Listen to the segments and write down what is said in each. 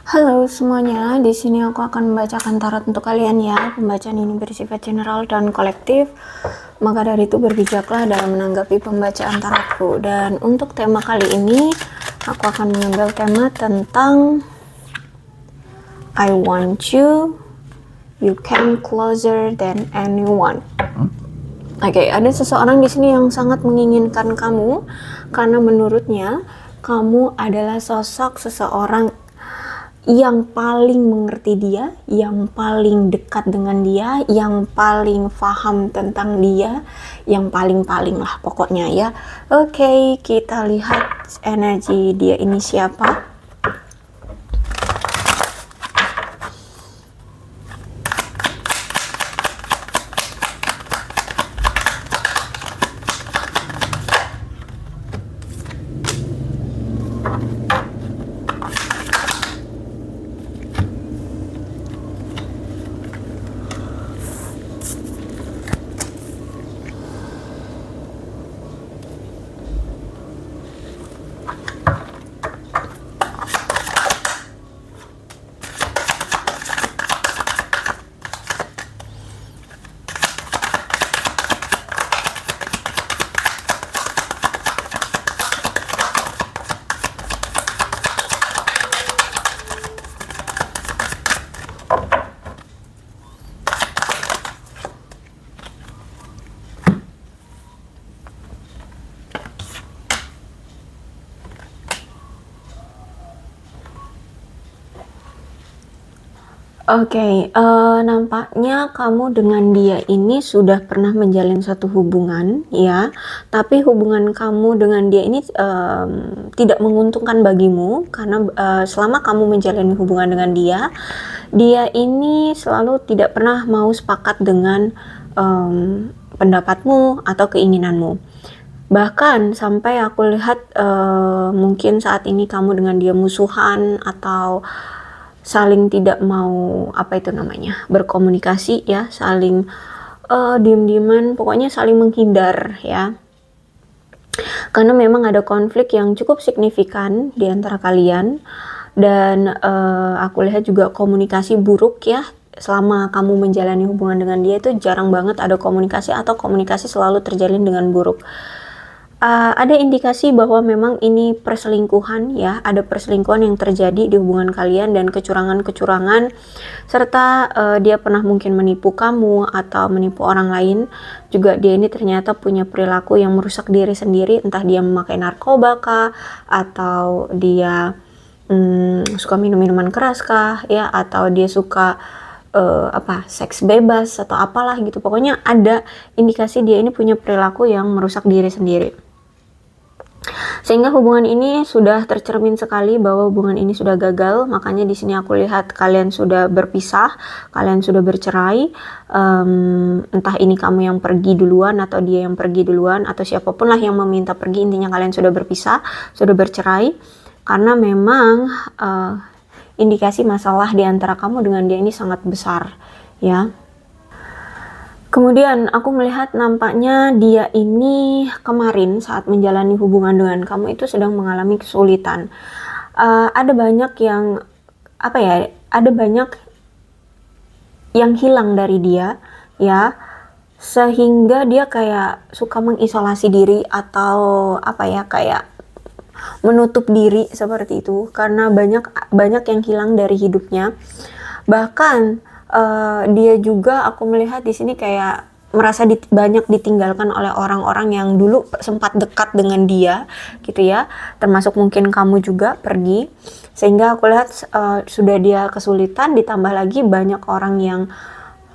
Halo semuanya, di sini aku akan membacakan tarot untuk kalian ya. Pembacaan ini bersifat general dan kolektif, maka dari itu berbijaklah dalam menanggapi pembacaan tarotku. Dan untuk tema kali ini, aku akan mengambil tema tentang I want you, you came closer than anyone. Oke, ada seseorang di sini yang sangat menginginkan kamu karena menurutnya kamu adalah sosok seseorang yang paling mengerti dia, yang paling dekat dengan dia, yang paling paham tentang dia, yang paling-paling lah pokoknya ya. Oke, kita lihat energi dia ini siapa. Oke, nampaknya kamu dengan dia ini sudah pernah menjalin satu hubungan ya, tapi hubungan kamu dengan dia ini tidak menguntungkan bagimu karena selama kamu menjalani hubungan dengan dia, dia ini selalu tidak pernah mau sepakat dengan pendapatmu atau keinginanmu. Bahkan sampai aku lihat mungkin saat ini kamu dengan dia musuhan atau saling tidak mau berkomunikasi ya, saling diem-dieman, pokoknya saling menghindar ya, karena memang ada konflik yang cukup signifikan di antara kalian. Dan aku lihat juga komunikasi buruk ya, selama kamu menjalani hubungan dengan dia itu jarang banget ada komunikasi atau komunikasi selalu terjalin dengan buruk. Ada indikasi bahwa memang ini perselingkuhan ya, ada perselingkuhan yang terjadi di hubungan kalian dan kecurangan-kecurangan, serta dia pernah mungkin menipu kamu atau menipu orang lain. Juga dia ini ternyata punya perilaku yang merusak diri sendiri, entah dia memakai narkoba kah, atau dia suka minum minuman keras kah ya, atau dia suka seks bebas atau apalah gitu. Pokoknya ada indikasi dia ini punya perilaku yang merusak diri sendiri. Sehingga hubungan ini sudah tercermin sekali bahwa hubungan ini sudah gagal. Makanya di sini aku lihat kalian sudah berpisah, kalian sudah bercerai. Entah ini kamu yang pergi duluan atau dia yang pergi duluan atau siapapun lah yang meminta pergi, intinya kalian sudah berpisah, sudah bercerai. Karena memang indikasi masalah di antara kamu dengan dia ini sangat besar ya. Kemudian aku melihat nampaknya dia ini kemarin saat menjalani hubungan dengan kamu itu sedang mengalami kesulitan. Ada banyak yang ada banyak yang hilang dari dia ya, sehingga dia kayak suka mengisolasi diri atau kayak menutup diri seperti itu, karena banyak yang hilang dari hidupnya. Bahkan dia juga aku melihat di sini kayak merasa banyak ditinggalkan oleh orang-orang yang dulu sempat dekat dengan dia gitu ya, termasuk mungkin kamu juga pergi, sehingga aku lihat sudah dia kesulitan, ditambah lagi banyak orang yang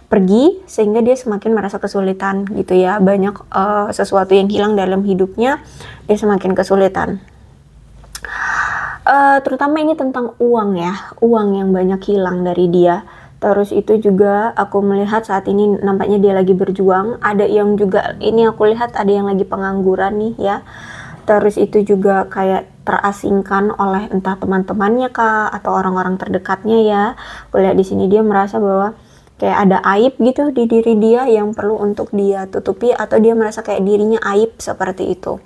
pergi sehingga dia semakin merasa kesulitan gitu ya. Banyak sesuatu yang hilang dalam hidupnya, dia semakin kesulitan. Terutama ini tentang uang ya, uang yang banyak hilang dari dia. Terus itu juga aku melihat saat ini nampaknya dia lagi berjuang. Ada yang juga ini aku lihat ada yang lagi pengangguran nih ya. Terus itu juga kayak terasingkan oleh entah teman-temannya kah atau orang-orang terdekatnya ya. Aku lihat di sini dia merasa bahwa kayak ada aib gitu di diri dia yang perlu untuk dia tutupi, atau dia merasa kayak dirinya aib seperti itu.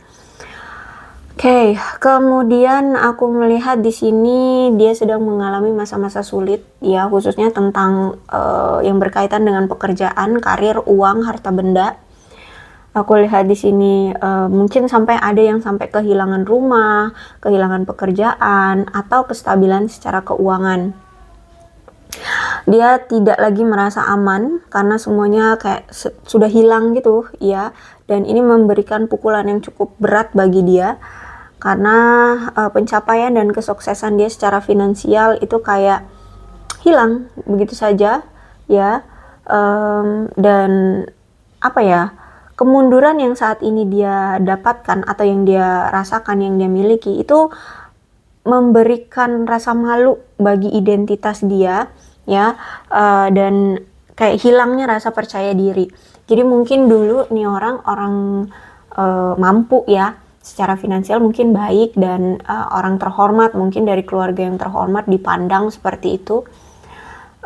Oke, kemudian aku melihat di sini dia sedang mengalami masa-masa sulit ya, khususnya tentang yang berkaitan dengan pekerjaan, karir, uang, harta benda. Aku lihat di sini mungkin sampai ada yang sampai kehilangan rumah, kehilangan pekerjaan, atau kestabilan secara keuangan. Dia tidak lagi merasa aman karena semuanya kayak sudah hilang gitu ya, dan ini memberikan pukulan yang cukup berat bagi dia karena pencapaian dan kesuksesan dia secara finansial itu kayak hilang begitu saja ya. Dan apa ya, kemunduran yang saat ini dia dapatkan atau yang dia rasakan, yang dia miliki itu memberikan rasa malu bagi identitas dia ya, dan kayak hilangnya rasa percaya diri. Jadi mungkin dulu nih orang mampu ya, secara finansial mungkin baik, dan orang terhormat, mungkin dari keluarga yang terhormat dipandang seperti itu.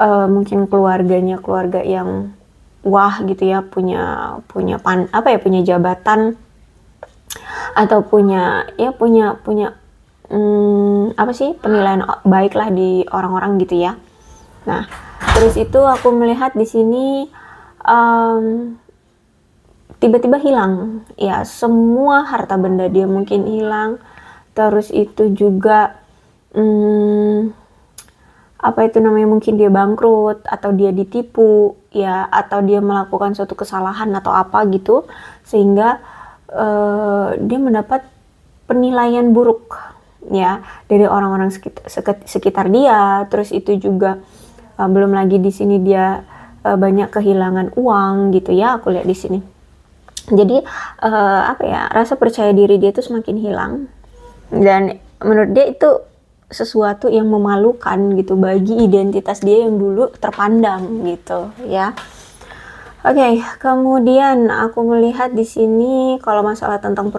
Mungkin keluarganya keluarga yang wah gitu ya, punya jabatan, atau punya penilaian baik lah di orang-orang gitu ya. Nah, terus itu aku melihat di sini tiba-tiba hilang ya, semua harta benda dia mungkin hilang. Terus itu juga mungkin dia bangkrut, atau dia ditipu ya, atau dia melakukan suatu kesalahan atau apa gitu, sehingga dia mendapat penilaian buruk ya dari orang-orang sekitar dia. Terus itu juga belum lagi di sini dia banyak kehilangan uang gitu ya, aku lihat di sini. Jadi rasa percaya diri dia itu semakin hilang, dan menurut dia itu sesuatu yang memalukan gitu bagi identitas dia yang dulu terpandang gitu ya. Oke, kemudian aku melihat di sini kalau masalah tentang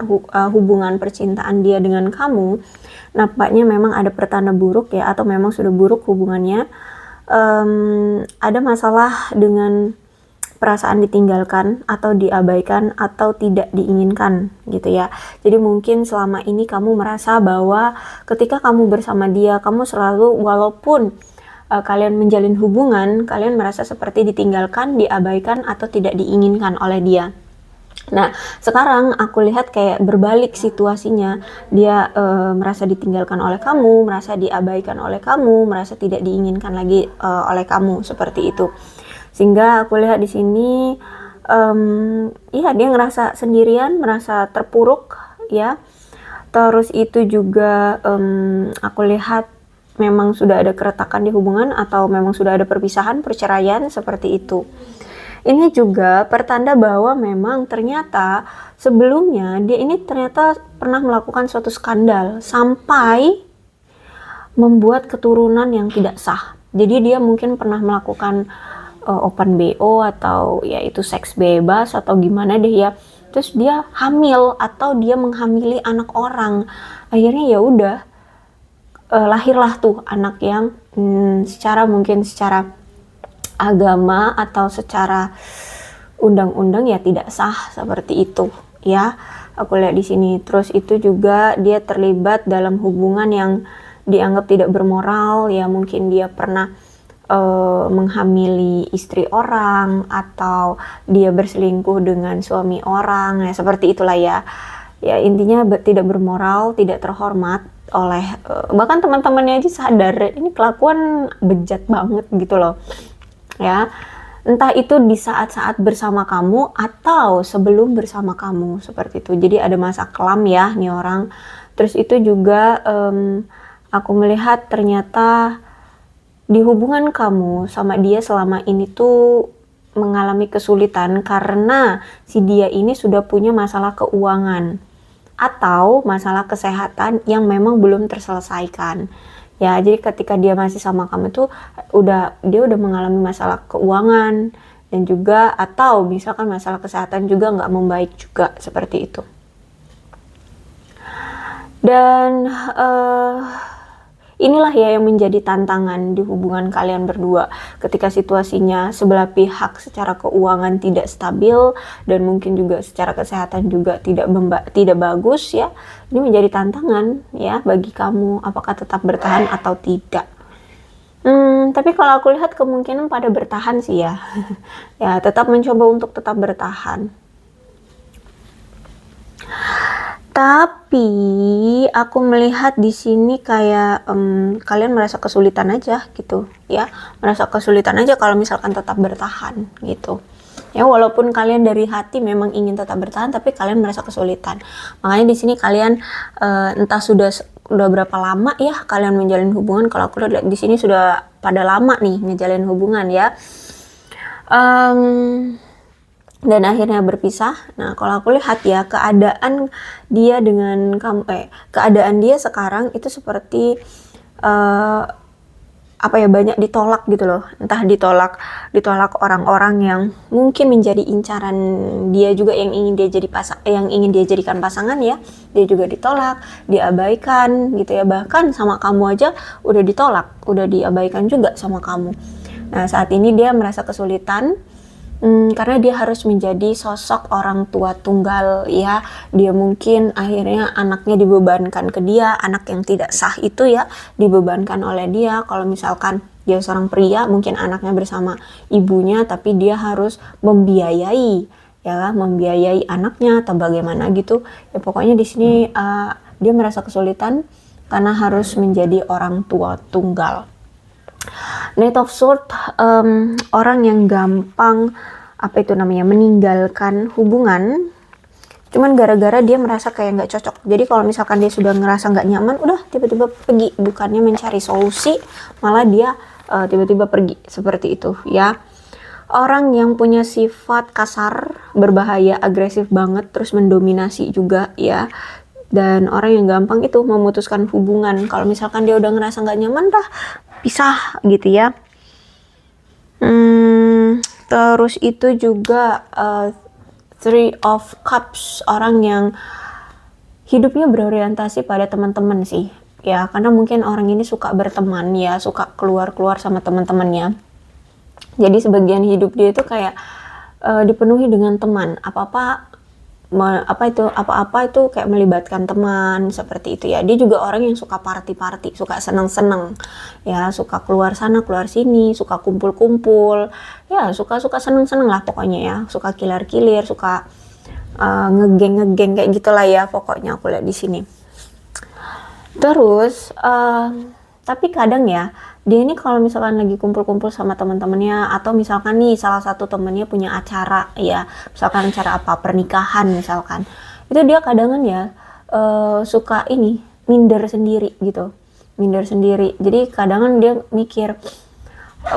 hubungan percintaan dia dengan kamu, nampaknya memang ada pertanda buruk ya, atau memang sudah buruk hubungannya. Ada masalah dengan perasaan ditinggalkan atau diabaikan atau tidak diinginkan gitu ya. Jadi mungkin selama ini kamu merasa bahwa ketika kamu bersama dia, kamu selalu, walaupun kalian menjalin hubungan, kalian merasa seperti ditinggalkan, diabaikan, atau tidak diinginkan oleh dia. Nah, sekarang aku lihat kayak berbalik situasinya. Dia merasa ditinggalkan oleh kamu, merasa diabaikan oleh kamu, merasa tidak diinginkan lagi oleh kamu, seperti itu. Sehingga aku lihat di sini dia ngerasa sendirian, merasa terpuruk ya. Terus itu juga aku lihat memang sudah ada keretakan di hubungan, atau memang sudah ada perpisahan, perceraian, seperti itu. Ini juga pertanda bahwa memang ternyata sebelumnya dia ini ternyata pernah melakukan suatu skandal sampai membuat keturunan yang tidak sah. Jadi dia mungkin pernah melakukan open BO, atau ya itu seks bebas atau gimana deh ya. Terus dia hamil, atau dia menghamili anak orang. Akhirnya ya udah, lahirlah tuh anak yang secara agama atau secara undang-undang ya tidak sah, seperti itu ya. Aku lihat di sini. Terus itu juga dia terlibat dalam hubungan yang dianggap tidak bermoral ya, mungkin dia pernah menghamili istri orang, atau dia berselingkuh dengan suami orang ya, seperti itulah ya. Ya intinya tidak bermoral, tidak terhormat oleh bahkan teman-temannya aja sadar ini kelakuan bejat banget gitu loh ya. Entah itu di saat-saat bersama kamu atau sebelum bersama kamu, seperti itu. Jadi ada masa kelam ya nih orang. Terus itu juga aku melihat ternyata di hubungan kamu sama dia selama ini tuh mengalami kesulitan karena si dia ini sudah punya masalah keuangan atau masalah kesehatan yang memang belum terselesaikan ya. Jadi ketika dia masih sama kamu tuh dia udah mengalami masalah keuangan, dan juga atau misalkan masalah kesehatan juga nggak membaik juga, seperti itu. Dan inilah ya yang menjadi tantangan di hubungan kalian berdua. Ketika situasinya sebelah pihak secara keuangan tidak stabil dan mungkin juga secara kesehatan juga tidak bagus ya. Ini menjadi tantangan ya bagi kamu, apakah tetap bertahan atau tidak. Tapi kalau aku lihat kemungkinan pada bertahan sih ya. Ya, tetap mencoba untuk tetap bertahan. Tapi aku melihat di sini kayak kalian merasa kesulitan aja gitu ya, merasa kesulitan aja kalau misalkan tetap bertahan gitu. Ya walaupun kalian dari hati memang ingin tetap bertahan, tapi kalian merasa kesulitan. Makanya di sini kalian entah sudah berapa lama ya kalian menjalin hubungan. Kalau aku lihat di sini sudah pada lama nih ngejalin hubungan ya. Dan akhirnya berpisah. Nah, kalau aku lihat ya keadaan dia dengan kamu, keadaan dia sekarang itu seperti banyak ditolak gitu loh. Entah ditolak orang-orang yang mungkin menjadi incaran dia juga, yang ingin dia jadikan pasangan ya. Dia juga ditolak, diabaikan gitu ya. Bahkan sama kamu aja udah ditolak, udah diabaikan juga sama kamu. Nah, saat ini dia merasa kesulitan karena dia harus menjadi sosok orang tua tunggal ya. Dia mungkin akhirnya anaknya dibebankan ke dia, anak yang tidak sah itu ya dibebankan oleh dia. Kalau misalkan dia seorang pria, mungkin anaknya bersama ibunya, tapi dia harus membiayai anaknya atau bagaimana gitu. Ya pokoknya di sini dia merasa kesulitan karena harus menjadi orang tua tunggal. Knight of Swords, orang yang gampang meninggalkan hubungan cuman gara-gara dia merasa kayak nggak cocok. Jadi kalau misalkan dia sudah ngerasa nggak nyaman, udah tiba-tiba pergi, bukannya mencari solusi, malah dia tiba-tiba pergi, seperti itu ya. Orang yang punya sifat kasar, berbahaya, agresif banget, terus mendominasi juga ya. Dan orang yang gampang itu memutuskan hubungan. Kalau misalkan dia udah ngerasa nggak nyaman, dah pisah gitu ya. Terus itu juga Three of Cups, orang yang hidupnya berorientasi pada teman-teman sih ya, karena mungkin orang ini suka berteman ya, suka keluar-keluar sama teman-temannya. Jadi sebagian hidup dia itu kayak dipenuhi dengan teman, apa-apa itu kayak melibatkan teman, seperti itu ya. Dia juga orang yang suka party-party, suka seneng-seneng ya, suka keluar sana keluar sini, suka kumpul-kumpul ya, suka seneng-seneng lah pokoknya ya, suka kilir-kilir, suka ngegeng kayak gitulah ya pokoknya aku lihat di sini. Terus tapi kadang ya dia ini kalau misalkan lagi kumpul-kumpul sama teman-temannya, atau misalkan nih salah satu temannya punya acara ya, misalkan acara pernikahan misalkan, itu dia kadangan ya suka minder sendiri gitu, jadi kadangan dia mikir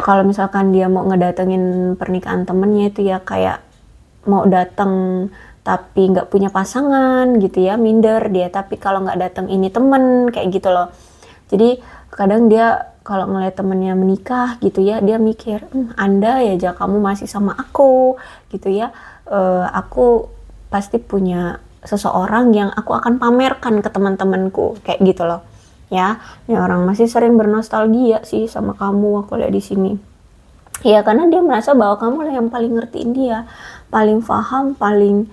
kalau misalkan dia mau ngedatengin pernikahan temennya itu ya kayak mau datang tapi nggak punya pasangan gitu ya, minder dia. Tapi kalau nggak datang ini temen, kayak gitu loh. Jadi kadang dia kalau ngeliat temennya menikah gitu ya, dia mikir, andai aja kamu masih sama aku gitu ya, aku pasti punya seseorang yang aku akan pamerkan ke teman-temanku, kayak gitu loh ya. Ini orang masih sering bernostalgia sih sama kamu, aku lihat di sini ya, karena dia merasa bahwa kamu lah yang paling ngertiin dia, paling paham, paling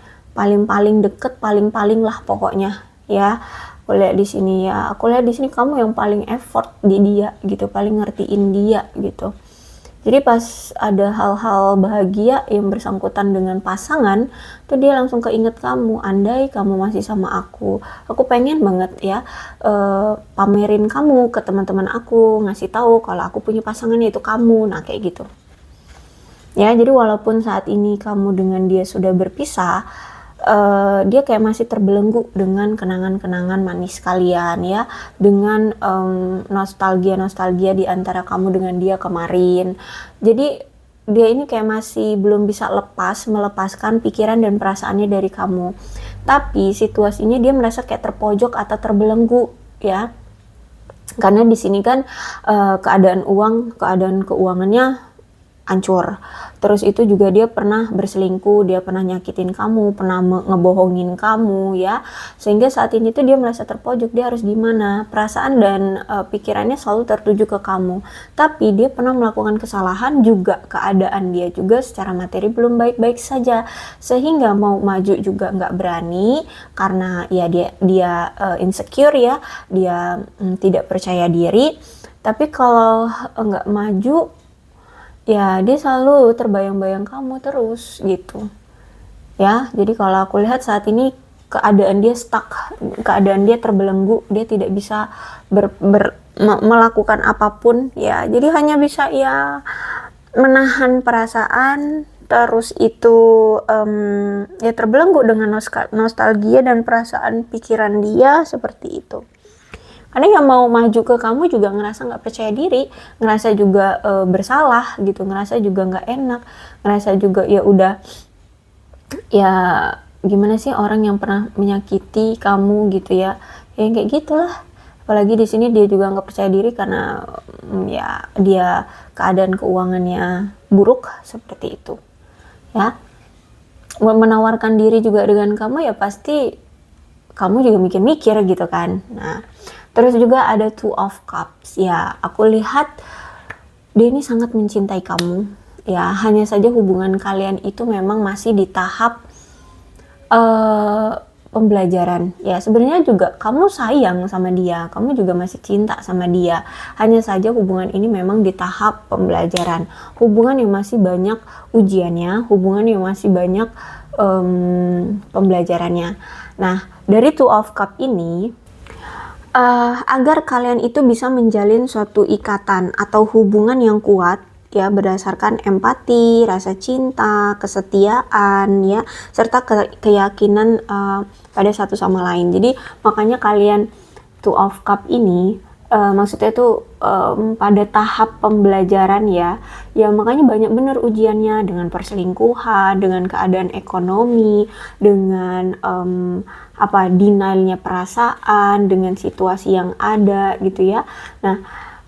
deket, paling lah pokoknya ya. Aku lihat di sini ya, kamu yang paling effort di dia gitu, paling ngertiin dia gitu. Jadi pas ada hal-hal bahagia yang bersangkutan dengan pasangan, tuh dia langsung keinget kamu. Andai kamu masih sama aku pengen banget ya pamerin kamu ke teman-teman aku, ngasih tahu kalau aku punya pasangan yaitu kamu. Nah kayak gitu ya. Jadi walaupun saat ini kamu dengan dia sudah berpisah, dia kayak masih terbelenggu dengan kenangan-kenangan manis kalian ya, dengan nostalgia di antara kamu dengan dia kemarin. Jadi dia ini kayak masih belum bisa melepaskan pikiran dan perasaannya dari kamu. Tapi situasinya dia merasa kayak terpojok atau terbelenggu ya. Karena di sini kan keadaan keuangannya hancur. terus itu juga dia pernah berselingkuh, dia pernah nyakitin kamu, pernah ngebohongin kamu ya, sehingga saat ini tuh dia merasa terpojok, dia harus gimana, perasaan dan pikirannya selalu tertuju ke kamu. Tapi dia pernah melakukan kesalahan juga, keadaan dia juga secara materi belum baik-baik saja, sehingga mau maju juga nggak berani karena ya dia insecure ya, dia tidak percaya diri. Tapi kalau nggak maju ya dia selalu terbayang-bayang kamu terus gitu ya. Jadi kalau aku lihat saat ini keadaan dia stuck, keadaan dia terbelenggu, dia tidak bisa melakukan apapun ya. Jadi hanya bisa ya menahan perasaan, terus itu ya terbelenggu dengan nostalgia dan perasaan pikiran dia seperti itu. Karena yang mau maju ke kamu juga ngerasa nggak percaya diri, ngerasa juga bersalah gitu, ngerasa juga nggak enak, ngerasa juga ya udah, ya gimana sih orang yang pernah menyakiti kamu gitu ya, ya kayak gitulah. Apalagi di sini dia juga nggak percaya diri karena ya dia keadaan keuangannya buruk seperti itu ya. Menawarkan diri juga dengan kamu ya pasti kamu juga mikir-mikir gitu kan. Nah, terus juga ada Two of Cups ya, aku lihat dia ini sangat mencintai kamu ya, hanya saja hubungan kalian itu memang masih di tahap pembelajaran ya. Sebenarnya juga kamu sayang sama dia, kamu juga masih cinta sama dia, hanya saja hubungan ini memang di tahap pembelajaran, hubungan yang masih banyak ujiannya, hubungan yang masih banyak pembelajarannya. Nah, dari Two of Cup ini agar kalian itu bisa menjalin suatu ikatan atau hubungan yang kuat ya, berdasarkan empati, rasa cinta, kesetiaan ya, serta keyakinan pada satu sama lain. Jadi makanya kalian Two of Cup ini maksudnya itu pada tahap pembelajaran ya, ya makanya banyak bener ujiannya, dengan perselingkuhan, dengan keadaan ekonomi, dengan denialnya perasaan, dengan situasi yang ada gitu ya. Nah,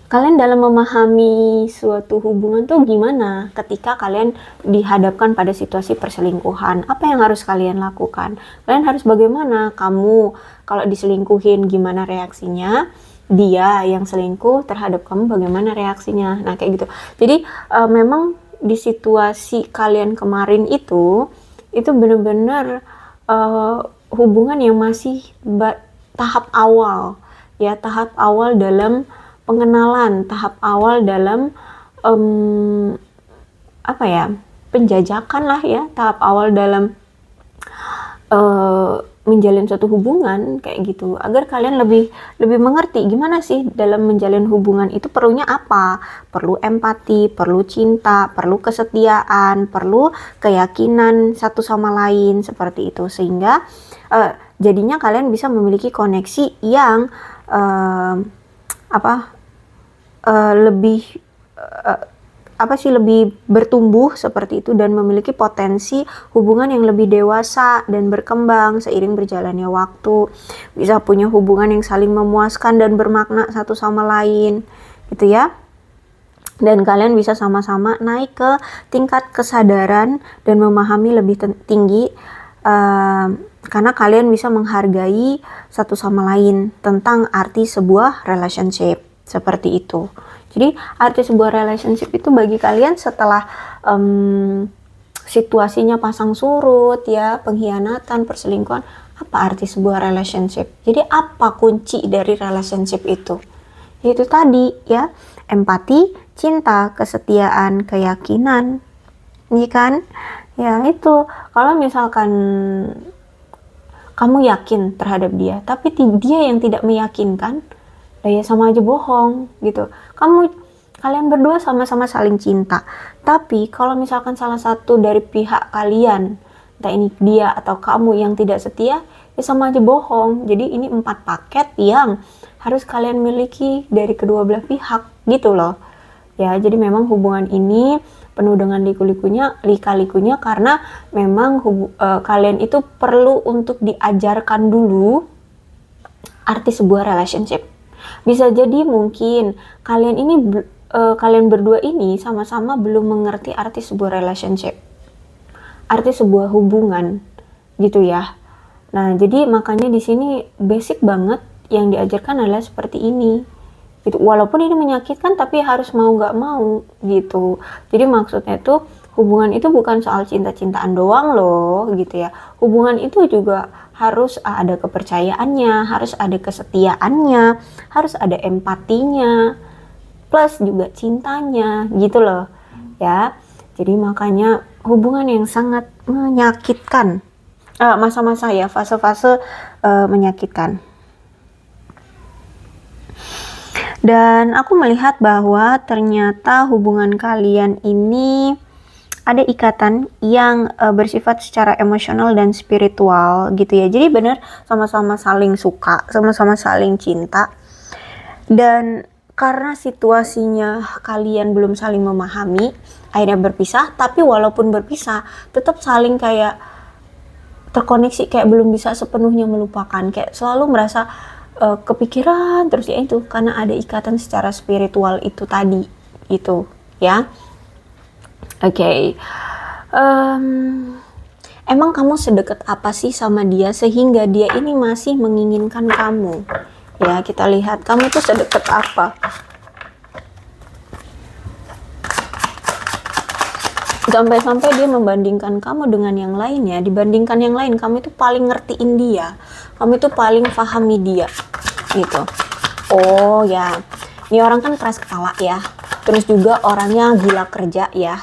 kalian dalam memahami suatu hubungan tuh gimana ketika kalian dihadapkan pada situasi perselingkuhan? Apa yang harus kalian lakukan? Kalian harus bagaimana? Kamu kalau diselingkuhin gimana reaksinya? Dia yang selingkuh terhadap kamu bagaimana reaksinya? Nah kayak gitu. Jadi memang di situasi kalian kemarin itu benar-benar hubungan yang masih tahap awal ya, tahap awal dalam pengenalan, tahap awal dalam penjajakan lah ya, tahap awal dalam menjalin suatu hubungan kayak gitu, agar kalian lebih mengerti gimana sih dalam menjalin hubungan itu perlunya apa, perlu empati, perlu cinta, perlu kesetiaan, perlu keyakinan satu sama lain seperti itu, sehingga jadinya kalian bisa memiliki koneksi yang lebih bertumbuh seperti itu, dan memiliki potensi hubungan yang lebih dewasa dan berkembang seiring berjalannya waktu, bisa punya hubungan yang saling memuaskan dan bermakna satu sama lain gitu ya. Dan kalian bisa sama-sama naik ke tingkat kesadaran dan memahami lebih tinggi karena kalian bisa menghargai satu sama lain tentang arti sebuah relationship seperti itu. Jadi arti sebuah relationship itu bagi kalian setelah situasinya pasang surut ya, pengkhianatan, perselingkuhan, apa arti sebuah relationship? Jadi apa kunci dari relationship itu? Yaitu tadi ya, empati, cinta, kesetiaan, keyakinan. Iya kan? Ya itu, kalau misalkan kamu yakin terhadap dia, tapi dia yang tidak meyakinkan, ya sama aja bohong gitu. Kalian berdua sama-sama saling cinta, tapi kalau misalkan salah satu dari pihak kalian, entah ini dia atau kamu yang tidak setia, ya sama aja bohong. Jadi ini 4 paket yang harus kalian miliki dari kedua belah pihak gitu loh ya. Jadi memang hubungan ini penuh dengan lika-likunya karena memang kalian itu perlu untuk diajarkan dulu arti sebuah relationship. Bisa jadi mungkin kalian ini kalian berdua ini sama-sama belum mengerti arti sebuah relationship, arti sebuah hubungan gitu ya. Nah, jadi makanya di sini basic banget yang diajarkan adalah seperti ini. Gitu. Walaupun ini menyakitkan tapi harus mau nggak mau gitu. Jadi maksudnya tuh hubungan itu bukan soal cinta-cintaan doang loh gitu ya. Hubungan itu juga harus ada kepercayaannya, harus ada kesetiaannya, harus ada empatinya, plus juga cintanya gitu loh ya. Jadi makanya hubungan yang sangat menyakitkan, masa-masa ya, fase-fase menyakitkan. Dan aku melihat bahwa ternyata hubungan kalian ini ada ikatan yang bersifat secara emosional dan spiritual gitu ya. Jadi benar sama-sama saling suka, sama-sama saling cinta. Dan karena situasinya kalian belum saling memahami, akhirnya berpisah. Tapi walaupun berpisah, tetap saling kayak terkoneksi, kayak belum bisa sepenuhnya melupakan. Kayak selalu merasa kepikiran terus ya, itu karena ada ikatan secara spiritual itu tadi gitu ya. Oke. Emang kamu sedekat apa sih sama dia sehingga dia ini masih menginginkan kamu? Ya, kita lihat kamu tuh sedekat apa. Sampai-sampai dia membandingkan kamu dengan yang lainnya. Dibandingkan yang lain, kamu itu paling ngertiin dia, kamu itu paling pahami dia gitu. Oh ya, ini orang kan keras kepala ya, terus juga orangnya gila kerja ya.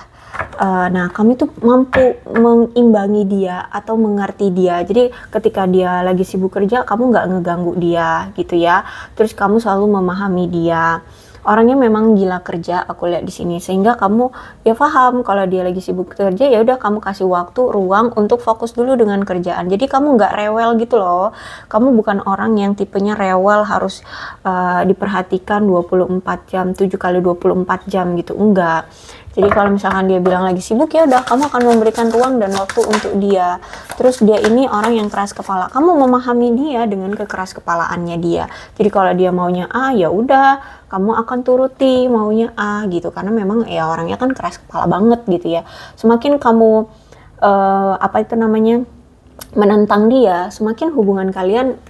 Nah, kamu itu mampu mengimbangi dia atau mengerti dia. Jadi ketika dia lagi sibuk kerja, kamu nggak ngeganggu dia gitu ya. Terus kamu selalu memahami dia. Orangnya memang gila kerja, aku lihat di sini, sehingga kamu ya paham kalau dia lagi sibuk kerja, ya udah kamu kasih waktu, ruang untuk fokus dulu dengan kerjaan. Jadi kamu nggak rewel gitu loh. Kamu bukan orang yang tipenya rewel harus diperhatikan 24 jam, 7 kali 24 jam gitu, enggak. Jadi kalau misalkan dia bilang lagi sibuk, ya udah kamu akan memberikan ruang dan waktu untuk dia. Terus dia ini orang yang keras kepala, kamu memahami dia dengan kekeras kepalaannya dia. Jadi kalau dia maunya A, ya udah kamu akan turuti maunya A gitu, karena memang ya orangnya kan keras kepala banget gitu ya. Semakin kamu menentang dia, semakin hubungan kalian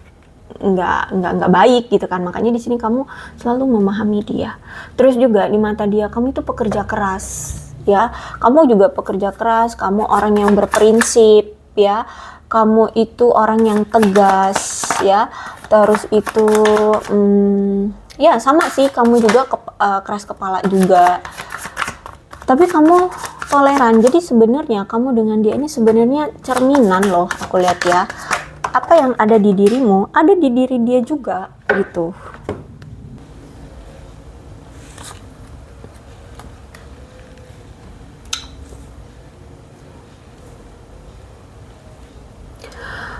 nggak baik gitu kan. Makanya di sini kamu selalu memahami dia. Terus juga di mata dia kamu itu pekerja keras ya, kamu juga pekerja keras, kamu orang yang berprinsip ya, kamu itu orang yang tegas ya. Terus itu ya sama sih, kamu juga keras kepala juga, tapi kamu toleran. Jadi sebenarnya kamu dengan dia ini sebenarnya cerminan loh, aku lihat ya. Apa yang ada di dirimu, ada di diri dia juga gitu.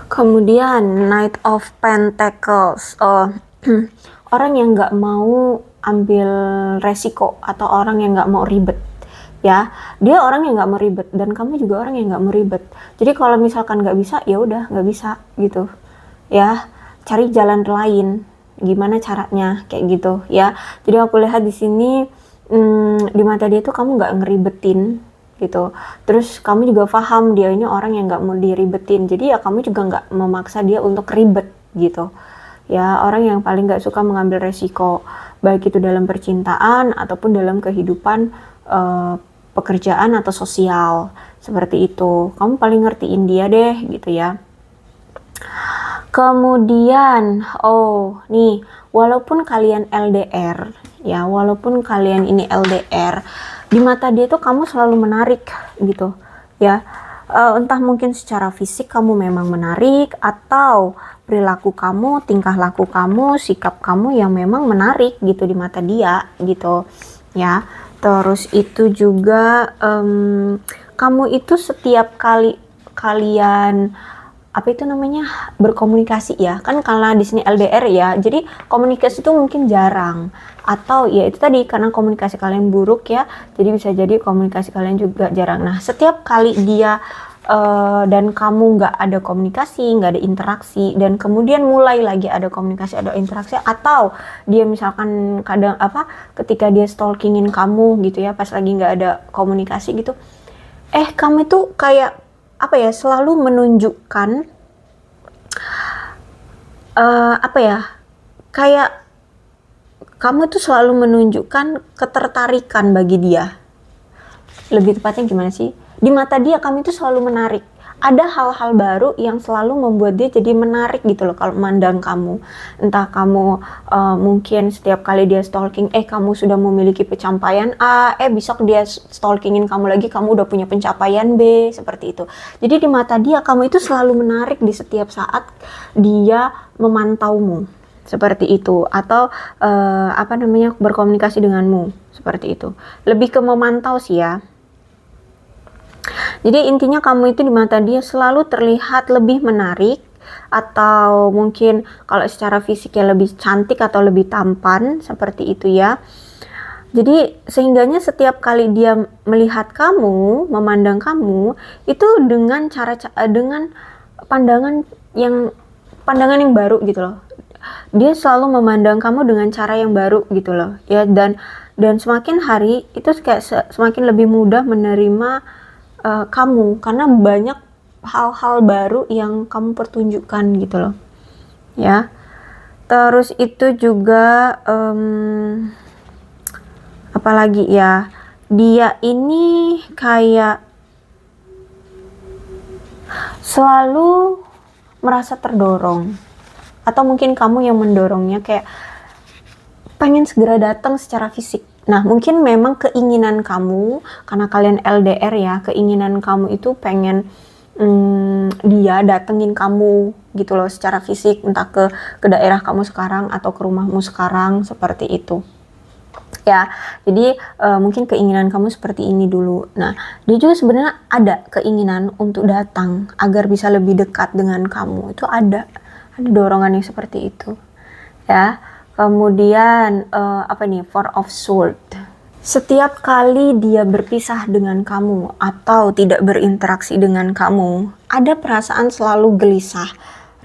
Kemudian Knight of Pentacles, orang yang nggak mau ambil resiko atau orang yang nggak mau ribet ya. Dia orang yang nggak mau ribet dan kamu juga orang yang nggak mau ribet. Jadi kalau misalkan nggak bisa, ya udah nggak bisa gitu ya, cari jalan lain, gimana caranya kayak gitu ya. Jadi aku lihat di sini di mata dia tuh kamu nggak ngeribetin gitu. Terus kamu juga paham dia ini orang yang nggak mau diribetin, jadi ya kamu juga nggak memaksa dia untuk ribet gitu ya. Orang yang paling nggak suka mengambil resiko, baik itu dalam percintaan ataupun dalam kehidupan pekerjaan atau sosial, seperti itu. Kamu paling ngertiin dia deh gitu ya. Kemudian nih, walaupun kalian LDR ya, walaupun kalian ini LDR, di mata dia tuh kamu selalu menarik gitu ya. Entah mungkin secara fisik kamu memang menarik, atau perilaku kamu, tingkah laku kamu, sikap kamu yang memang menarik gitu di mata dia gitu ya. Terus itu juga kamu itu setiap kali kalian berkomunikasi ya, kan karena di sini LDR ya, jadi komunikasi itu mungkin jarang, atau ya itu tadi karena komunikasi kalian buruk ya, jadi bisa jadi komunikasi kalian juga jarang. Nah, setiap kali dia dan kamu nggak ada komunikasi, nggak ada interaksi, dan kemudian mulai lagi ada komunikasi, ada interaksi, atau dia misalkan kadang ketika dia stalkingin kamu gitu ya, pas lagi nggak ada komunikasi gitu, kamu itu kayak selalu menunjukkan kayak kamu tuh selalu menunjukkan ketertarikan bagi dia. Lebih tepatnya gimana sih? Di mata dia kamu itu selalu menarik. Ada hal-hal baru yang selalu membuat dia jadi menarik gitu loh kalau memandang kamu. Entah kamu mungkin setiap kali dia stalking, kamu sudah memiliki pencapaian A, besok dia stalkingin kamu lagi, kamu udah punya pencapaian B, seperti itu. Jadi di mata dia kamu itu selalu menarik di setiap saat dia memantaumu. Seperti itu, atau berkomunikasi denganmu, seperti itu. Lebih ke memantau sih ya. Jadi intinya kamu itu di mata dia selalu terlihat lebih menarik, atau mungkin kalau secara fisiknya lebih cantik atau lebih tampan, seperti itu ya. Jadi sehingganya setiap kali dia melihat kamu, memandang kamu, itu dengan dengan pandangan yang baru gitu loh. Dia selalu memandang kamu dengan cara yang baru gitu loh ya, dan semakin hari itu kayak semakin lebih mudah menerima kamu, karena banyak hal-hal baru yang kamu pertunjukkan gitu loh ya. Terus itu juga apalagi ya, dia ini kayak selalu merasa terdorong, atau mungkin kamu yang mendorongnya, kayak pengen segera datang secara fisik. Nah, mungkin memang keinginan kamu, karena kalian LDR ya, keinginan kamu itu pengen dia datengin kamu gitu loh secara fisik, entah ke daerah kamu sekarang atau ke rumahmu sekarang, seperti itu. Ya, jadi mungkin keinginan kamu seperti ini dulu. Nah, dia juga sebenarnya ada keinginan untuk datang agar bisa lebih dekat dengan kamu. Itu ada dorongan yang seperti itu. Ya. Kemudian Four of Swords. Setiap kali dia berpisah dengan kamu atau tidak berinteraksi dengan kamu, ada perasaan selalu gelisah,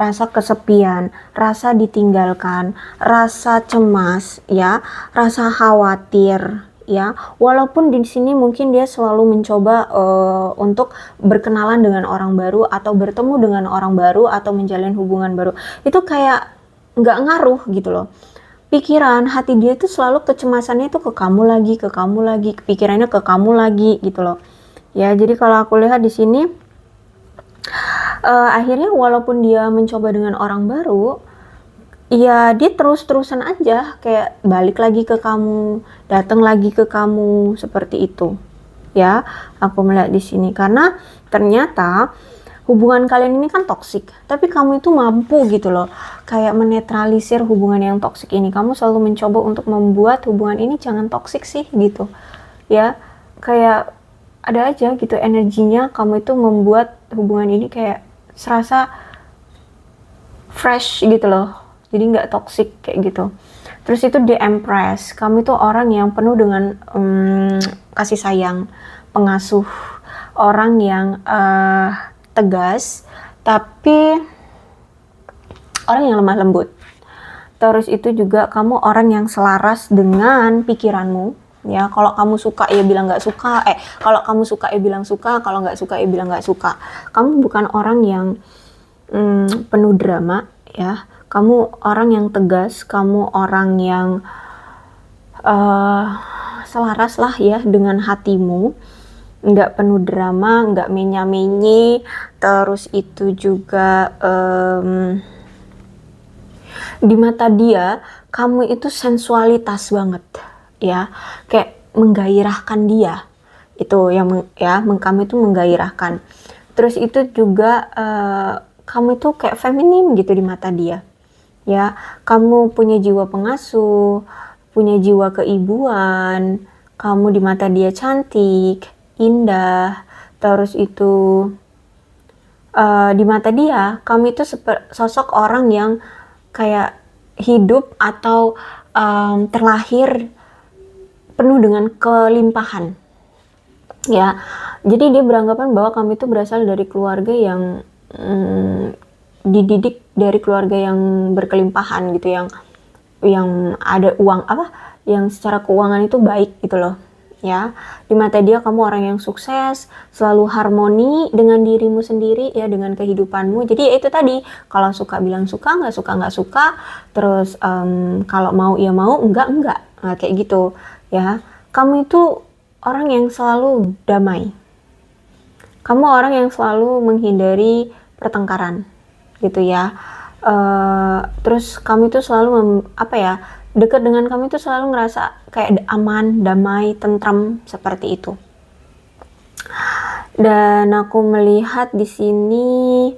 rasa kesepian, rasa ditinggalkan, rasa cemas, ya, rasa khawatir, ya. Walaupun di sini mungkin dia selalu mencoba untuk berkenalan dengan orang baru atau bertemu dengan orang baru atau menjalin hubungan baru, itu kayak nggak ngaruh gitu loh. Pikiran hati dia itu selalu kecemasannya itu ke kamu lagi, kepikirannya ke kamu lagi gitu loh ya. Jadi kalau aku lihat di sini akhirnya walaupun dia mencoba dengan orang baru, ya dia terus-terusan aja kayak balik lagi ke kamu, datang lagi ke kamu, seperti itu ya. Aku melihat di sini karena ternyata hubungan kalian ini kan toksik, tapi kamu itu mampu gitu loh kayak menetralisir hubungan yang toksik ini. Kamu selalu mencoba untuk membuat hubungan ini jangan toksik sih gitu ya. Kayak ada aja gitu energinya, kamu itu membuat hubungan ini kayak serasa fresh gitu loh, jadi nggak toksik kayak gitu. Terus itu di Empress, kamu itu orang yang penuh dengan kasih sayang, pengasuh, orang yang tegas, tapi orang yang lemah lembut. Terus itu juga kamu orang yang selaras dengan pikiranmu ya. Kalau kamu suka ya bilang nggak suka, kalau kamu suka ya bilang suka, kalau nggak suka ya bilang nggak suka. Kamu bukan orang yang penuh drama ya. Kamu orang yang tegas, kamu orang yang selaras lah ya dengan hatimu, nggak penuh drama, nggak menya-menyi. Terus itu juga di mata dia kamu itu sensualitas banget ya, kayak menggairahkan dia, itu yang kamu itu menggairahkan. Terus itu juga kamu itu kayak feminim gitu di mata dia ya. Kamu punya jiwa pengasuh, punya jiwa keibuan, kamu di mata dia cantik, indah. Terus itu di mata dia kamu itu sosok orang yang kayak hidup atau terlahir penuh dengan kelimpahan ya. Jadi dia beranggapan bahwa kamu itu berasal dari keluarga yang dididik dari keluarga yang berkelimpahan gitu, yang ada uang yang secara keuangan itu baik gitu loh. Ya, di mata dia kamu orang yang sukses, selalu harmoni dengan dirimu sendiri ya, dengan kehidupanmu. Jadi ya itu tadi, kalau suka bilang suka, nggak suka nggak suka, terus kalau mau ya mau, enggak, nah, kayak gitu ya. Kamu itu orang yang selalu damai. Kamu orang yang selalu menghindari pertengkaran gitu ya. Terus kamu itu selalu dekat dengan kamu itu selalu ngerasa kayak aman, damai, tentram seperti itu. Dan aku melihat di sini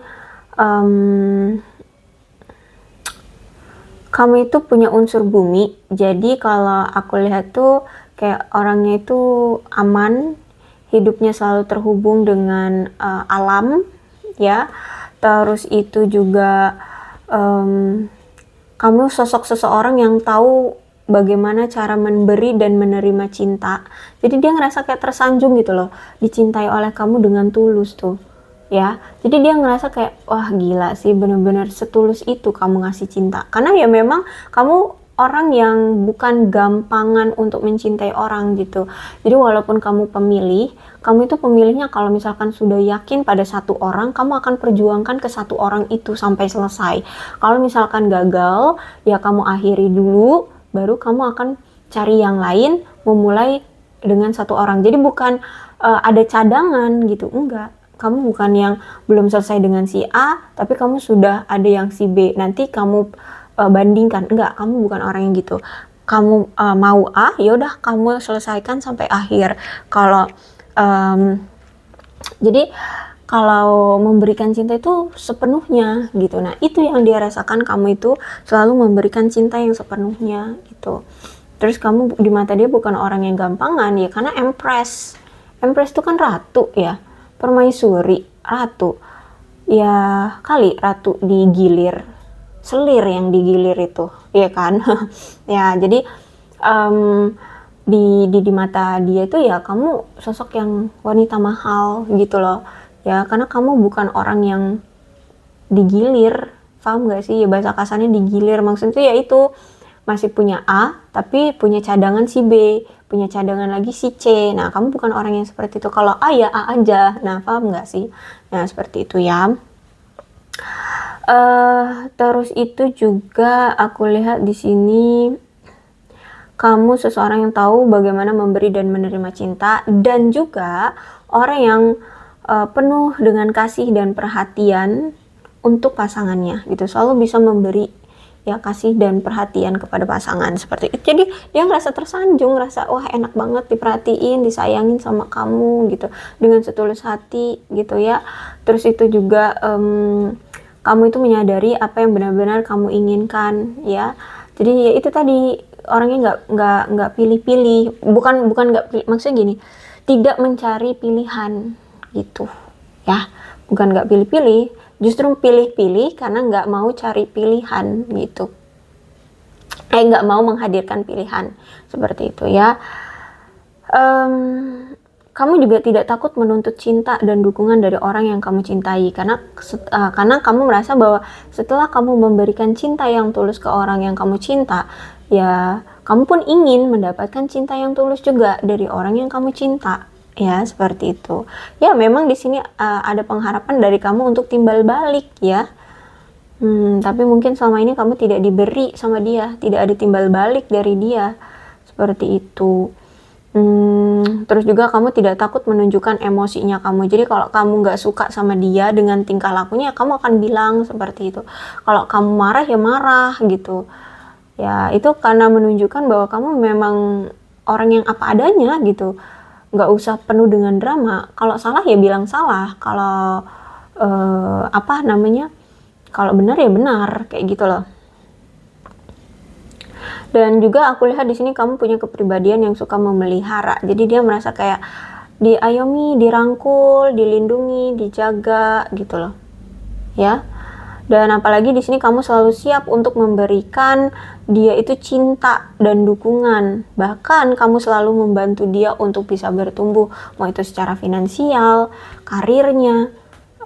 kamu itu punya unsur bumi. Jadi kalau aku lihat tuh kayak orangnya itu aman, hidupnya selalu terhubung dengan alam ya. Terus itu juga kamu sosok seseorang yang tahu bagaimana cara memberi dan menerima cinta. Jadi dia ngerasa kayak tersanjung gitu loh, dicintai oleh kamu dengan tulus tuh ya. Jadi dia ngerasa kayak wah gila sih, bener-bener setulus itu kamu ngasih cinta. Karena ya memang kamu orang yang bukan gampangan untuk mencintai orang gitu. Jadi walaupun kamu pemilih, kamu itu pemilihnya kalau misalkan sudah yakin pada satu orang, kamu akan perjuangkan ke satu orang itu sampai selesai. Kalau misalkan gagal, ya kamu akhiri dulu, baru kamu akan cari yang lain, memulai dengan satu orang. Jadi bukan ada cadangan gitu, enggak. Kamu bukan yang belum selesai dengan si A, tapi kamu sudah ada yang si B. Nanti kamu bandingkan. Enggak, kamu bukan orang yang gitu. Kamu mau A, yaudah kamu selesaikan sampai akhir. Jadi kalau memberikan cinta itu sepenuhnya gitu. Nah itu yang dia rasakan, kamu itu selalu memberikan cinta yang sepenuhnya gitu. Terus kamu di mata dia bukan orang yang gampangan ya, karena Empress itu kan ratu ya, permaisuri, ratu ya, kali ratu digilir, selir yang digilir itu ya kan. Ya jadi di mata dia itu ya kamu sosok yang wanita mahal gitu loh ya, karena kamu bukan orang yang digilir, paham gak sih ya, bahasa kasarnya digilir maksudnya ya itu masih punya A tapi punya cadangan si B, punya cadangan lagi si C. Nah kamu bukan orang yang seperti itu. Kalau A ya A aja. Nah paham gak sih? Nah seperti itu ya. Terus itu juga aku lihat di sini kamu seseorang yang tahu bagaimana memberi dan menerima cinta, dan juga orang yang penuh dengan kasih dan perhatian untuk pasangannya gitu, selalu bisa memberi ya kasih dan perhatian kepada pasangan seperti itu. Jadi dia ngerasa tersanjung, ngerasa wah enak banget diperhatiin, disayangin sama kamu gitu dengan setulus hati gitu ya. Terus itu juga kamu itu menyadari apa yang benar-benar kamu inginkan ya. Jadi ya itu tadi, orangnya nggak pilih-pilih, bukan nggak pilih, maksudnya gini, tidak mencari pilihan gitu ya, bukan nggak pilih-pilih, justru pilih-pilih karena nggak mau cari pilihan gitu, nggak mau menghadirkan pilihan seperti itu ya. Kamu juga tidak takut menuntut cinta dan dukungan dari orang yang kamu cintai, karena kamu merasa bahwa setelah kamu memberikan cinta yang tulus ke orang yang kamu cinta, ya kamu pun ingin mendapatkan cinta yang tulus juga dari orang yang kamu cinta ya, seperti itu ya. Memang di sini ada pengharapan dari kamu untuk timbal balik ya, tapi mungkin selama ini kamu tidak diberi sama dia, tidak ada timbal balik dari dia seperti itu. Terus juga kamu tidak takut menunjukkan emosinya kamu. Jadi kalau kamu nggak suka sama dia dengan tingkah lakunya, kamu akan bilang seperti itu. Kalau kamu marah ya marah gitu ya, itu karena menunjukkan bahwa kamu memang orang yang apa adanya gitu, nggak usah penuh dengan drama. Kalau salah ya bilang salah, kalau kalau benar ya benar, kayak gitu loh. Dan juga aku lihat di sini kamu punya kepribadian yang suka memelihara. Jadi dia merasa kayak diayomi, dirangkul, dilindungi, dijaga gitu loh. Ya. Dan apalagi di sini kamu selalu siap untuk memberikan dia itu cinta dan dukungan. Bahkan kamu selalu membantu dia untuk bisa bertumbuh, mau itu secara finansial, karirnya,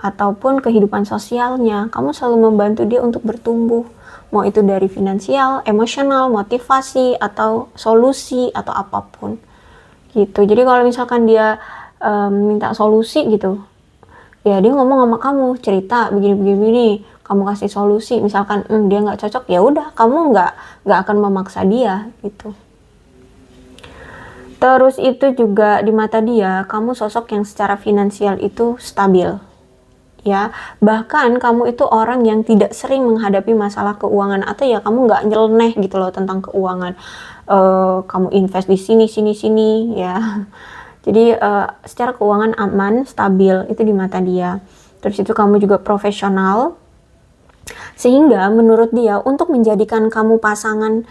ataupun kehidupan sosialnya. Kamu selalu membantu dia untuk bertumbuh, mau itu dari finansial, emosional, motivasi, atau solusi, atau apapun gitu. Jadi kalau misalkan dia minta solusi gitu, ya dia ngomong sama kamu, cerita begini, kamu kasih solusi. Misalkan dia nggak cocok, ya udah kamu nggak akan memaksa dia gitu. Terus itu juga di mata dia, kamu sosok yang secara finansial itu stabil, ya. Bahkan kamu itu orang yang tidak sering menghadapi masalah keuangan, atau ya kamu nggak nyeleneh gitu loh tentang keuangan. Kamu invest di sini ya. Jadi secara keuangan aman, stabil, itu di mata dia. Terus itu kamu juga profesional, sehingga menurut dia untuk menjadikan kamu pasangan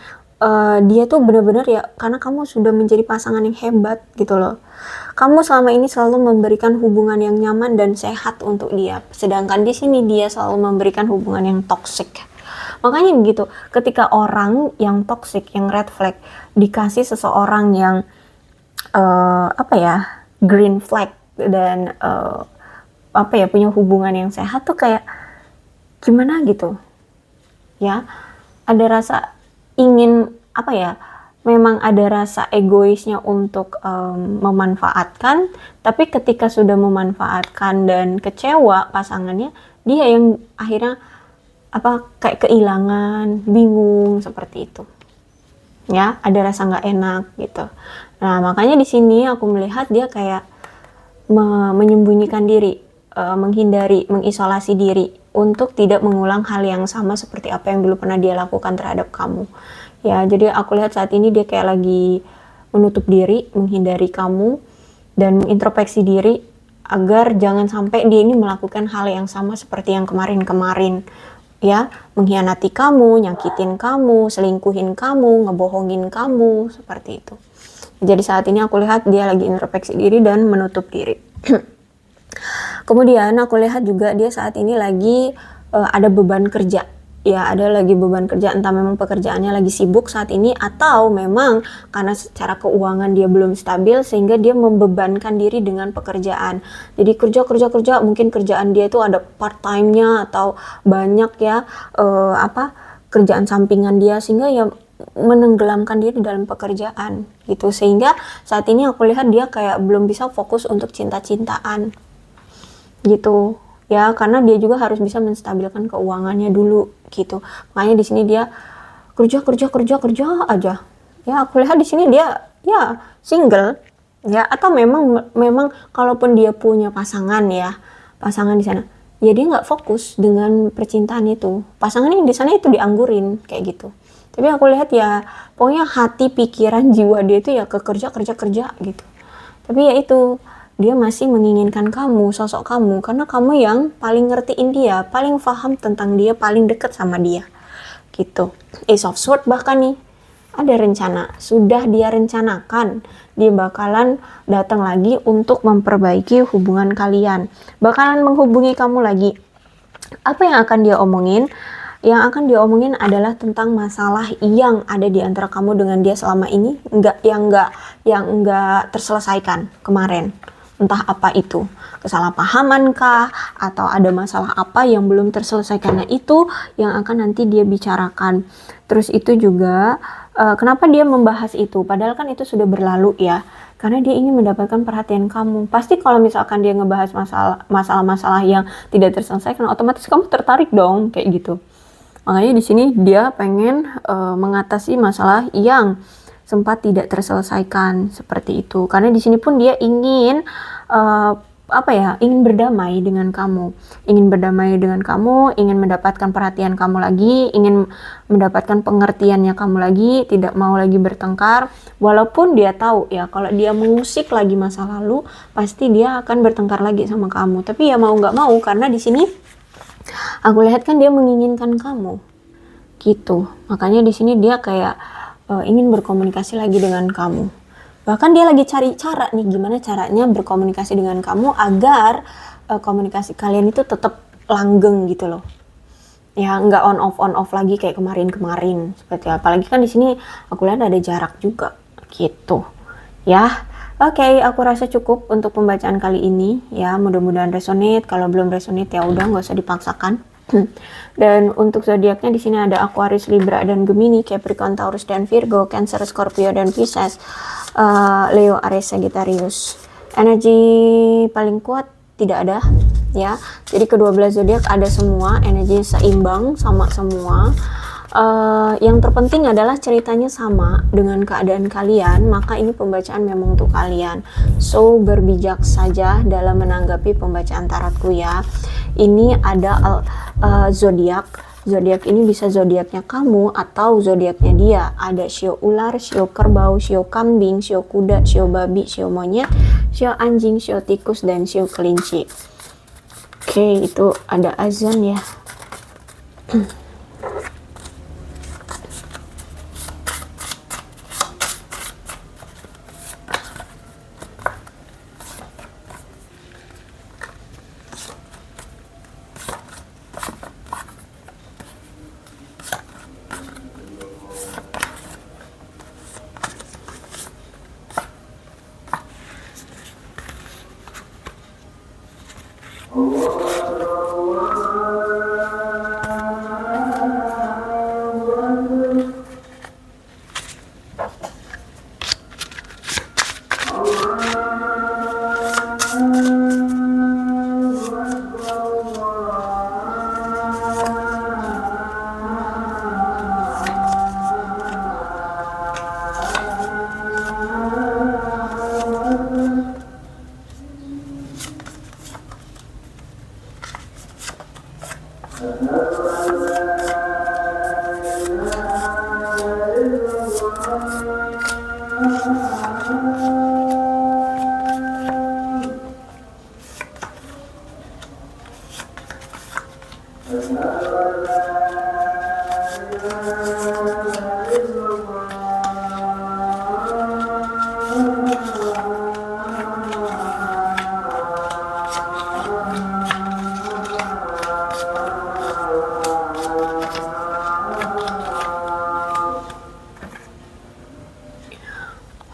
dia tuh benar-benar ya, karena kamu sudah menjadi pasangan yang hebat gitu loh. Kamu selama ini selalu memberikan hubungan yang nyaman dan sehat untuk dia, sedangkan di sini dia selalu memberikan hubungan yang toksik. Makanya begitu, ketika orang yang toksik, yang red flag, dikasih seseorang yang green flag dan punya hubungan yang sehat tuh kayak gimana gitu ya, ada rasa ingin memang ada rasa egoisnya untuk memanfaatkan, tapi ketika sudah memanfaatkan dan kecewa pasangannya, dia yang akhirnya kayak kehilangan, bingung, seperti itu ya, ada rasa nggak enak gitu. Nah makanya di sini aku melihat dia kayak menyembunyikan diri, menghindari, mengisolasi diri untuk tidak mengulang hal yang sama seperti apa yang dulu pernah dia lakukan terhadap kamu ya. Jadi aku lihat saat ini dia kayak lagi menutup diri, menghindari kamu, dan mengintrospeksi diri agar jangan sampai dia ini melakukan hal yang sama seperti yang kemarin-kemarin ya, mengkhianati kamu, nyakitin kamu, selingkuhin kamu, ngebohongin kamu, seperti itu. Jadi saat ini aku lihat dia lagi introspeksi diri dan menutup diri. Kemudian aku lihat juga dia saat ini lagi ada beban kerja. Ya, ada lagi beban kerja, entah memang pekerjaannya lagi sibuk saat ini, atau memang karena secara keuangan dia belum stabil sehingga dia membebankan diri dengan pekerjaan. Jadi kerja, mungkin kerjaan dia itu ada part time-nya atau banyak ya kerjaan sampingan dia, sehingga ya menenggelamkan diri dalam pekerjaan gitu. Sehingga saat ini aku lihat dia kayak belum bisa fokus untuk cinta-cintaan gitu ya, karena dia juga harus bisa menstabilkan keuangannya dulu gitu. Makanya di sini dia kerja aja ya. Aku lihat di sini dia ya single ya, atau memang kalaupun dia punya pasangan di sana ya, dia nggak fokus dengan percintaan itu, pasangannya di sana itu dianggurin kayak gitu. Tapi aku lihat ya pokoknya hati, pikiran, jiwa dia itu ya ke kerja gitu. Tapi ya itu, dia masih menginginkan kamu, sosok kamu, karena kamu yang paling ngertiin dia, paling paham tentang dia, paling deket sama dia gitu. Ace of Swords bahkan nih ada rencana, sudah dia rencanakan, dia bakalan datang lagi untuk memperbaiki hubungan kalian, bakalan menghubungi kamu lagi. Apa yang akan dia omongin? Yang akan dia omongin adalah tentang masalah yang ada di antara kamu dengan dia selama ini, yang enggak terselesaikan kemarin. Entah apa itu, kesalahpahaman kah, atau ada masalah apa yang belum terselesaikan. Nah itu yang akan nanti dia bicarakan. Terus itu juga kenapa dia membahas itu, padahal kan itu sudah berlalu ya, karena dia ingin mendapatkan perhatian kamu. Pasti kalau misalkan dia ngebahas masalah-masalah yang tidak terselesaikan, otomatis kamu tertarik dong kayak gitu. Makanya di sini dia pengen mengatasi masalah yang sempat tidak terselesaikan seperti itu. Karena di sini pun dia ingin ingin berdamai dengan kamu, ingin mendapatkan perhatian kamu lagi, ingin mendapatkan pengertiannya kamu lagi, tidak mau lagi bertengkar. Walaupun dia tahu ya kalau dia mengusik lagi masa lalu, pasti dia akan bertengkar lagi sama kamu. Tapi ya mau nggak mau, karena di sini aku lihat kan dia menginginkan kamu gitu. Makanya di sini dia kayak ingin berkomunikasi lagi dengan kamu. Bahkan dia lagi cari cara nih, gimana caranya berkomunikasi dengan kamu agar komunikasi kalian itu tetap langgeng gitu loh. Ya, nggak on off lagi kayak kemarin-kemarin. Seperti apalagi kan di sini aku lihat ada jarak juga gitu. Ya. Oke, aku rasa cukup untuk pembacaan kali ini ya. Mudah-mudahan resonate. Kalau belum resonate ya udah nggak usah dipaksakan. Dan untuk zodiaknya di sini ada Aquarius, Libra dan Gemini, Capricorn, Taurus dan Virgo, Cancer, Scorpio dan Pisces, Leo, Aries, Sagittarius. Energi paling kuat tidak ada ya. Jadi ke-12 zodiak ada semua, energi seimbang, sama semua. Yang terpenting adalah ceritanya sama dengan keadaan kalian, maka ini pembacaan memang untuk kalian. So, berbijak saja dalam menanggapi pembacaan tarotku ya. Ini ada zodiak. Zodiak ini bisa zodiaknya kamu atau zodiaknya dia. Ada shio ular, shio kerbau, shio kambing, shio kuda, shio babi, shio monyet, shio anjing, shio tikus, dan shio kelinci. Oke, itu ada azan ya.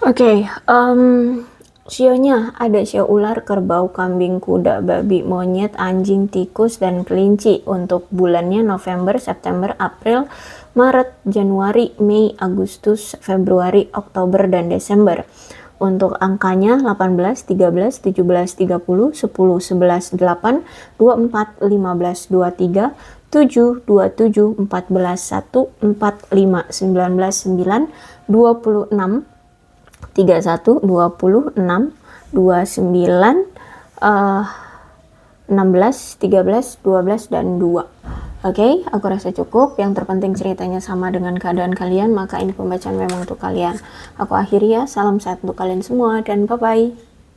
Oke, sionya ada sio ular, kerbau, kambing, kuda, babi, monyet, anjing, tikus, dan kelinci. Untuk bulannya November, September, April, Maret, Januari, Mei, Agustus, Februari, Oktober, dan Desember. Untuk angkanya 18, 13, 17, 30, 10, 11, 8, 24, 15, 23, 7, 27, 14, 1, 4, 5, 19, 9, 26, 31, 26, 29, 16, 13, 12, dan 2. Oke, aku rasa cukup. Yang terpenting ceritanya sama dengan keadaan kalian, maka ini pembacaan memang untuk kalian. Aku akhiri ya, salam sehat untuk kalian semua dan bye-bye.